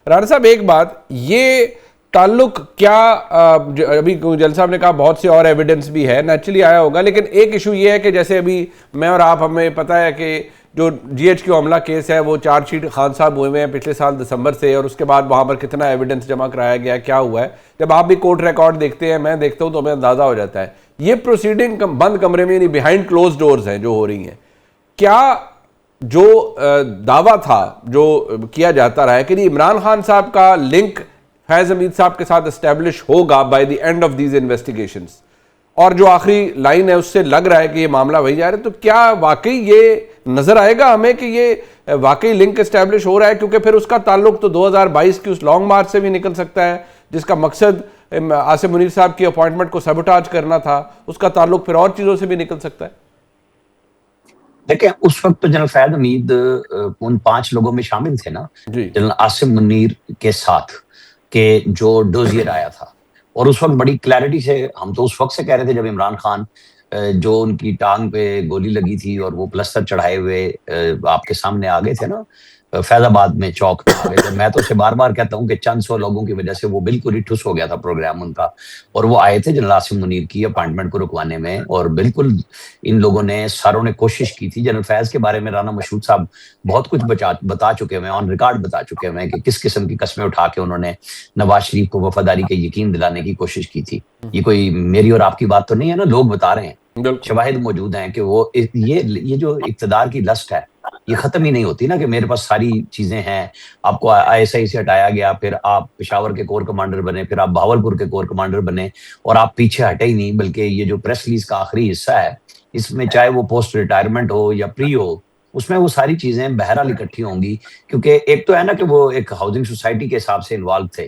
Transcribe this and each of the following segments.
राणा साहब एक बात, ये ताल्लुक क्या अभी जल साहब ने कहा बहुत सी और एविडेंस भी है, नेचुरली आया होगा, लेकिन एक इशू ये है कि जैसे अभी मैं और आप, हमें पता है कि जो GHQ हमला केस है वो चार्जशीट खान साहब हुए हैं पिछले साल दिसंबर से, और उसके बाद वहाँ पर कितना एविडेंस जमा कराया गया, क्या हुआ है। जब आप भी कोर्ट रिकॉर्ड देखते हैं, मैं देखता हूँ, तो हमें अंदाज़ा हो जाता है ये प्रोसीडिंग बंद कमरे में, यानी बिहाइंड क्लोज डोर्स हैं जो हो रही हैं। क्या जो दावा था, जो किया जाता रहा है कि इमरान खान साहब का लिंक फैज हमीद साहब के साथ एस्टेब्लिश होगा by the end of these investigations, और जो आखिरी लाइन है उससे लग रहा है कि ये मामला वही जा रहा है, तो क्या वाकई ये नजर आएगा हमें कि ये वाकई लिंक एस्टेब्लिश हो रहा है? क्योंकि फिर उसका ताल्लुक तो 2022 की उस लॉन्ग मार्च से भी निकल सकता है जिसका मकसद आसिम मुनीर साहब की अपॉइंटमेंट को सबोटाज करना था, उसका ताल्लुक फिर और चीजों से भी निकल सकता है। देखिए, उस वक्त तो जनरल फैज हमीद उन 5 लोगों में शामिल थे ना, जनरल आसिम मुनीर के साथ, के जो डोजियर आया था। और उस वक्त बड़ी क्लैरिटी से हम तो उस वक्त से कह रहे थे जब इमरान खान जो उनकी टांग पे गोली लगी थी और वो प्लस्तर चढ़ाए हुए आपके सामने आ गए थे ना, फैजाबाद में चौक में आ गए थे। मैं तो उसे बार बार कहता हूँ कि चंद सौ लोगों की वजह से वो बिल्कुल ही ठुस हो गया था प्रोग्राम उनका। और वो आए थे जनरल आसिम मुनीर की अपॉइंटमेंट को रुकवाने में, और बिल्कुल इन लोगों ने, सारों ने कोशिश की थी। जनरल फैज के बारे में राना मशहूद साहब बहुत कुछ बता चुके हैं, ऑन रिकॉर्ड बता चुके हैं कि किस किस्म की कस्में उठा के उन्होंने नवाज शरीफ को वफादारी के यकीन दिलाने की कोशिश की थी। ये कोई मेरी और आपकी बात तो नहीं है ना, लोग बता रहे हैं, शवाहिद मौजूद हैं कि वो ये जो इक्तदार की लस्ट है ये खत्म ही नहीं होती ना, कि मेरे पास सारी चीजें हैं। आपको ISI से हटाया गया, फिर आप पेशावर के कोर कमांडर बने, फिर आप भावलपुर के कोर कमांडर बने, और आप पीछे हटे ही नहीं। बल्कि ये जो प्रेस रिलीज का आखिरी हिस्सा है, इसमें चाहे वो पोस्ट रिटायरमेंट हो या प्री हो, उसमें वो सारी चीजें बहरहाल इकट्ठी होंगी। क्योंकि एक तो है ना कि वो एक हाउसिंग सोसाइटी के हिसाब से इन्वॉल्व थे,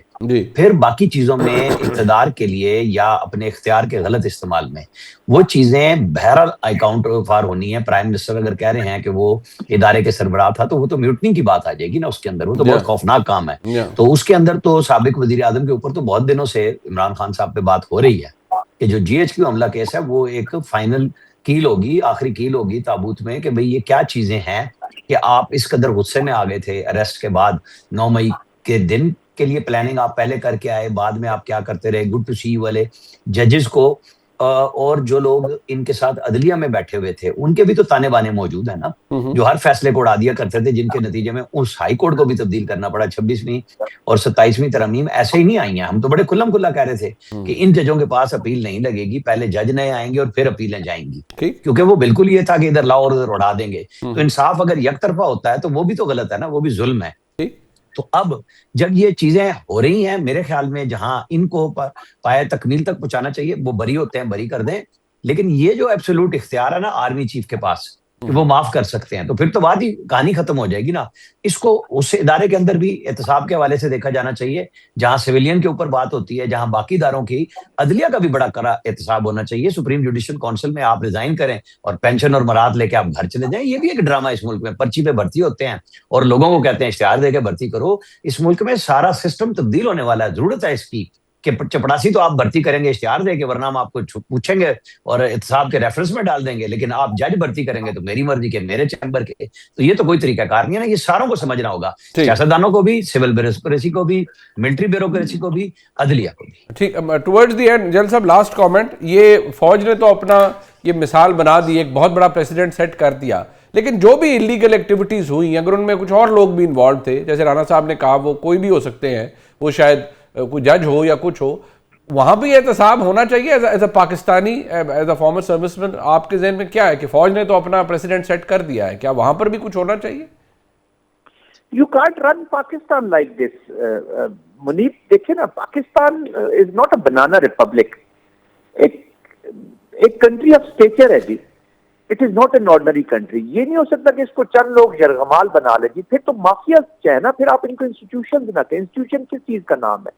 फिर बाकी चीजों में इक्तदार के लिए या अपने इख्तियार के गलत इस्तेमाल में वो चीजें बहरहाल अकाउंट फॉर होनी है। प्राइम मिनिस्टर अगर कह रहे हैं कि वो इदारे के सरबराह था, तो वो तो म्यूटनी की बात आ जाएगी ना उसके अंदर, वो तो बहुत खौफनाक काम है। तो उसके अंदर तो साबिक वजीर आजम के ऊपर तो बहुत दिनों से इमरान खान साहब पे बात हो रही है कि जो GHQ हमला केस है वो एक फाइनल कील होगी, आखिरी कील होगी ताबूत में, कि भाई ये क्या चीजें हैं कि आप इस कदर गुस्से में आ गए थे अरेस्ट के बाद। 9 मई के दिन के लिए प्लानिंग आप पहले करके आए, बाद में आप क्या करते रहे। गुड टू सी वाले जजेस को और जो लोग इनके साथ अदलिया में बैठे हुए थे, उनके भी तो ताने बाने मौजूद है ना, जो हर फैसले को उड़ा दिया करते थे, जिनके नतीजे में उस हाई कोर्ट को भी तब्दील करना पड़ा। 26वीं और 27वीं तरमीम ऐसे ही नहीं आई हैं। हम तो बड़े खुल्लम खुल्ला कह रहे थे कि इन जजों के पास अपील नहीं लगेगी, पहले जज नए आएंगे और फिर अपीलें जाएंगी, क्योंकि वो बिल्कुल ये था कि इधर लाओ और उधर उड़ा देंगे। तो इंसाफ अगर एक तरफा होता है तो वो भी तो गलत है ना, वो भी जुल्म है। तो अब जब ये चीजें हो रही हैं, मेरे ख्याल में जहां इनको पाया तकमील तक पहुंचाना चाहिए, वो बरी होते हैं, बरी कर दें। लेकिन ये जो एब्सोल्यूट इख्तियार है ना आर्मी चीफ के पास कि वो माफ कर सकते हैं, तो फिर तो बात ही कहानी खत्म हो जाएगी ना। इसको उस इदारे के अंदर भी एहतसाब के हवाले से देखा जाना चाहिए, जहां सिविलियन के ऊपर बात होती है, जहां बाकी इदारों की, अदलिया का भी बड़ा कड़ा एहतसाब होना चाहिए। सुप्रीम जुडिशियल काउंसिल में आप रिजाइन करें और पेंशन और मराद लेके आप घर चले जाएं। ये भी एक ड्रामा इस मुल्क में, पर्ची पे भर्ती होते हैं और लोगों को कहते हैं इश्तिहार देके भर्ती करो। इस मुल्क में सारा सिस्टम तब्दील होने वाला है, जरूरत है इसकी कि चपड़ासी तो आप भर्ती करेंगे इश्तिहार देके, वरना हम आपको पूछेंगे और एहतसाब के रेफरेंस में डाल देंगे, लेकिन आप जज भर्ती करेंगे तो मेरी मर्जी के, मेरे चैम्बर के। तो ये तो कोई तरीकाकार नहीं है ना, ये सारों को समझना होगा, सियासतदानों को भी, सिविल ब्यूरोक्रेसी को भी, मिलिट्री ब्यूरोक्रेसी को भी, अदलिया को भी। ठीक, टुवर्ड्स द एंड जल साहब लास्ट कमेंट, ये फौज ने तो अपना ये मिसाल बना दी, एक बहुत बड़ा प्रेसिडेंट सेट कर दिया, लेकिन जो भी इलीगल एक्टिविटीज हुई अगर उनमें कुछ और लोग भी इन्वॉल्व थे, जैसे राणा साहब ने कहा वो कोई भी हो सकते हैं, वो शायद कोई जज हो या कुछ हो, वहां भी एहतसाब होना चाहिए as a Pakistani, as a former serviceman. आपके जहन में क्या है कि फौज ने तो अपना प्रेसिडेंट सेट कर दिया है, क्या वहां पर भी कुछ होना चाहिए? You can't run Pakistan like this, Munib. देखिए ना, Pakistan is not a banana republic. एक कंट्री ऑफ स्टेचर है जी, it is not an ordinary country. ये नहीं हो सकता कि इसको चंद लोग यरगमाल बना ले जी, फिर तो माफिया है ना। फिर आप इनको इंस्टीट्यूशन ना कहें। इंस्टीट्यूशन किस चीज का नाम है?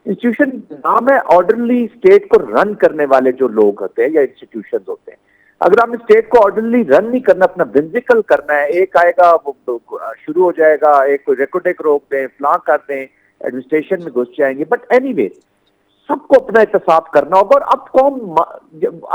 इंस्टीट्यूशन नाम है ऑर्डरली स्टेट को रन करने वाले जो लोग होते हैं या इंस्टीट्यूशन होते हैं। अगर आपने स्टेट को ऑर्डरली रन नहीं करना, अपना व्हिमसिकल करना है, एक आएगा वो शुरू हो जाएगा, एक रेकोटेक रोक दें, फ्लां कर दें, एडमिनिस्ट्रेशन में घुस जाएंगे। बट एनीवे, सबको अपना एहतसाब करना होगा। और अब कौन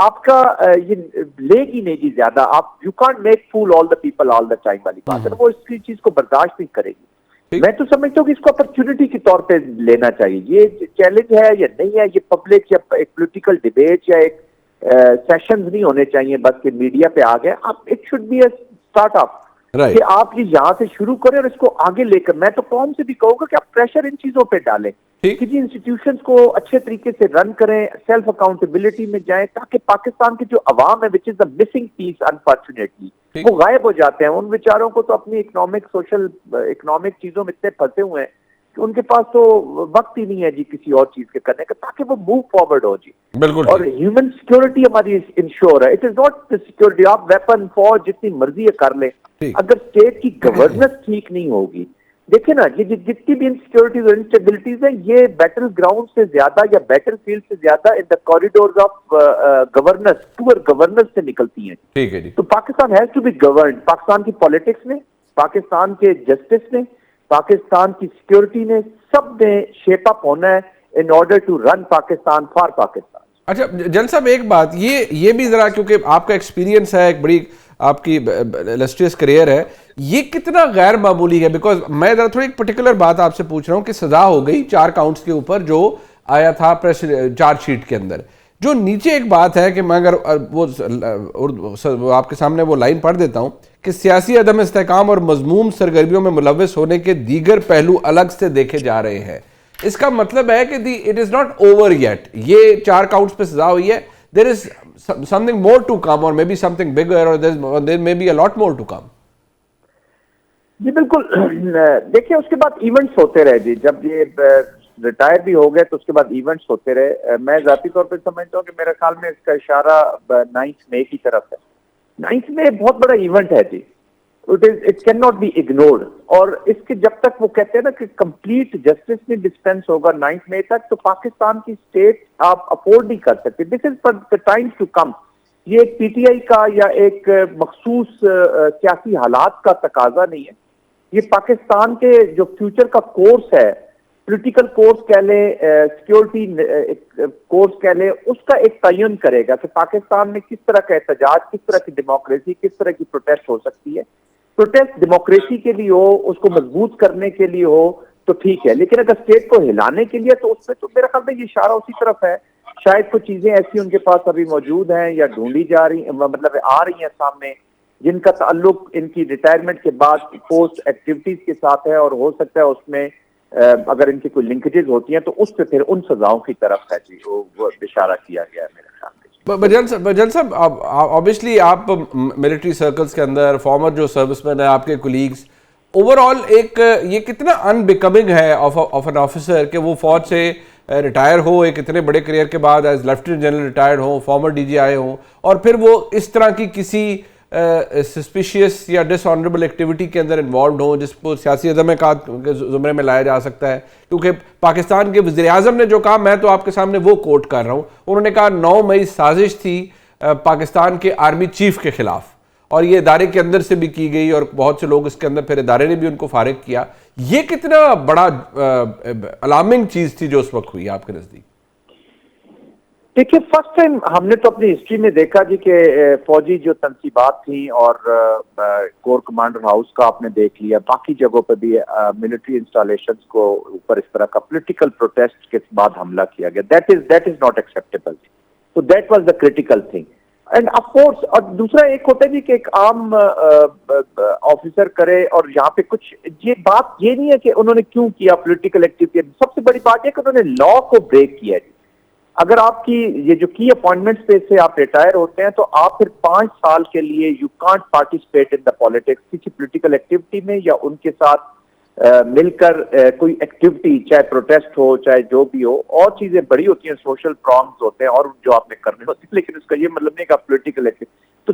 आपका ये लेगी नहीं जी ज्यादा। आप you can't make fool all the people all the time वाली बात है, वो इसकी चीज को बर्दाश्त नहीं करेगी। मैं तो समझता हूँ कि इसको अपॉर्चुनिटी के तौर पे लेना चाहिए। ये चैलेंज है या नहीं है, ये पब्लिक या एक पॉलिटिकल डिबेट या एक सेशंस नहीं होने चाहिए बस कि मीडिया पे आ गए। आप it should be a startup कि आप ये यहाँ से शुरू करें और इसको आगे लेकर, मैं तो कौन से भी कहूँगा कि आप प्रेशर इन चीजों पे डालें कि जी इंस्टीट्यूशंस को अच्छे तरीके से रन करें, सेल्फ अकाउंटेबिलिटी में जाएं, ताकि पाकिस्तान की जो अवाम है which is the missing piece unfortunately, वो गायब हो जाते हैं। उन बेचारों को तो अपनी इकोनॉमिक सोशल इकोनॉमिक चीजों में इतने फंसे हुए हैं कि उनके पास तो वक्त ही नहीं है जी किसी और चीज के करने का, ताकि वो मूव फॉरवर्ड हो जी। बिल्कुल। और ह्यूमन सिक्योरिटी हमारी इंश्योर है। It is not the security आप वेपन फौज जितनी मर्जी है कर ले, अगर स्टेट की गवर्नेंस ठीक नहीं होगी। देखिए ना, ये जितनी भी इनसिक्योरिटीज और इंस्टेबिलिटीज है, ये बैटल ग्राउंड से ज्यादा या बैटल फील्ड से ज्यादा in the corridors of governance, poor governance से निकलती हैं। ठीक है जी। तो Pakistan has to be governed. Pakistan की पॉलिटिक्स ने, पाकिस्तान के जस्टिस ने, पाकिस्तान की सिक्योरिटी ने, सब ने शेप अप होना है in order to run Pakistan for Pakistan. अच्छा जल साहब, एक बात ये भी जरा, क्योंकि आपका एक्सपीरियंस है, एक बड़ी आपकी इलस्ट्रियस करियर है, ये कितना गैर मामूली है? बिकॉज मैं जरा थोड़ी एक पर्टिकुलर बात आपसे पूछ रहा हूँ कि सजा हो गई 4 काउंट्स के ऊपर जो आया था प्रेस चार्जशीट के अंदर, जो नीचे एक बात है कि मैं अगर वो आपके सामने वो लाइन पढ़ देता हूँ कि सियासी अदम इस्तेहकाम और मजमूम सरगर्मियों में मुलव्वस होने के दीगर पहलू अलग से देखे जा रहे हैं। इसका मतलब है कि it is not over yet. ये 4 काउंट्स पे सजा हुई है, there is something more to come और मे बी समथिंग बिगर और there may be a lot more to come. जी बिल्कुल। देखिए उसके बाद इवेंट्स होते रहे जी, जब ये रिटायर भी हो गए तो उसके बाद इवेंट्स होते रहे। मैं जाती तौर पे समझता हूँ कि मेरे ख्याल में इसका इशारा 9 मई की तरफ है। 9 मई बहुत बड़ा इवेंट है जी, it can not be ignored. और इसके जब तक वो कहते हैं ना कि कंप्लीट जस्टिस में डिस्पेंस होगा 9 मई तक, तो पाकिस्तान की स्टेट आप अफोर्ड नहीं कर सकते। This is for the time to come. ये एक पीटीआई का या एक मखसूस सियासी हालात का तकाजा नहीं है, ये पाकिस्तान के जो फ्यूचर का कोर्स है, पॉलिटिकल कोर्स कह ले, सिक्योरिटी कोर्स कह ले, उसका एक तयन करेगा कि पाकिस्तान में किस तरह का एहतजाज, किस तरह की डेमोक्रेसी, किस तरह की प्रोटेस्ट हो सकती है। प्रोटेस्ट डेमोक्रेसी के लिए हो, उसको मजबूत करने के लिए हो तो ठीक है, लेकिन अगर स्टेट को हिलाने के लिए तो उसमें तो मेरा ख्याल में ये इशारा उसी तरफ है। शायद कुछ चीजें ऐसी उनके पास अभी मौजूद हैं या ढूंढी जा रही, मतलब आ रही हैं सामने, जिनका ताल्लुक इनकी रिटायरमेंट के बाद पोस्ट एक्टिविटीज के साथ है, और हो सकता है उसमें अगर इनकी कोई लिंकेजेस होती हैं तो उससे फिर उन सजाओं की तरफ है जी वो इशारा किया गया है मेरे ख्याल में। बजल साहब, ऑब्वियसली आप मिलिट्री सर्कल्स के अंदर फॉर्मर जो सर्विसमैन है, आपके कोलीग्स, ओवरऑल एक ये कितना अनबिकमिंग है ऑफ एन ऑफिसर कि वो फौज से रिटायर हो, एक इतने बड़े करियर के बाद एज लेफ्टिनेंट जनरल रिटायर्ड हो, फॉर्मर डीजीआई हो, और फिर वो इस तरह की किसी सस्पिशियस या डिसऑनरेबल एक्टिविटी के अंदर इन्वॉल्व हो जिसको सियासी अदम के जुमरे में लाया जा सकता है। क्योंकि पाकिस्तान के वज़ीर आज़म ने जो कहा, मैं तो आपके सामने वो कोट कर रहा हूँ, उन्होंने कहा 9 मई साजिश थी पाकिस्तान के आर्मी चीफ के खिलाफ, और ये इदारे के अंदर से भी की गई और बहुत से लोग इसके अंदर, फिर इदारे ने भी उनको फारिग किया। ये कितना बड़ा अलार्मिंग चीज़ थी जो उस वक्त हुई आपके नज़दीक? देखिए फर्स्ट टाइम हमने तो अपनी हिस्ट्री में देखा जी कि फौजी जो तनसीबात थी और कोर कमांडर हाउस का आपने देख लिया, बाकी जगहों पर भी मिलिट्री इंस्टॉलेशंस को ऊपर इस तरह का पॉलिटिकल प्रोटेस्ट के बाद हमला किया गया। That is not acceptable. तो that was the critical thing. And of course, और दूसरा एक होता है जी कि एक आम ऑफिसर करे, और यहाँ पे कुछ ये बात ये नहीं है कि उन्होंने क्यों किया पॉलिटिकल एक्टिविटी, सबसे बड़ी बात है कि उन्होंने लॉ को ब्रेक किया है। अगर आपकी ये जो की अपॉइंटमेंट्स पे से आप रिटायर होते हैं तो आप फिर 5 साल के लिए you can't participate in the politics, किसी पॉलिटिकल एक्टिविटी में या उनके साथ मिलकर कोई एक्टिविटी, चाहे प्रोटेस्ट हो चाहे जो भी हो। और चीजें बड़ी होती हैं, सोशल प्रॉन्ग्स होते हैं और जो आपने करने होते हैं, लेकिन उसका ये मतलब नहीं कि आप पॉलिटिकल एक्टिविटी। तो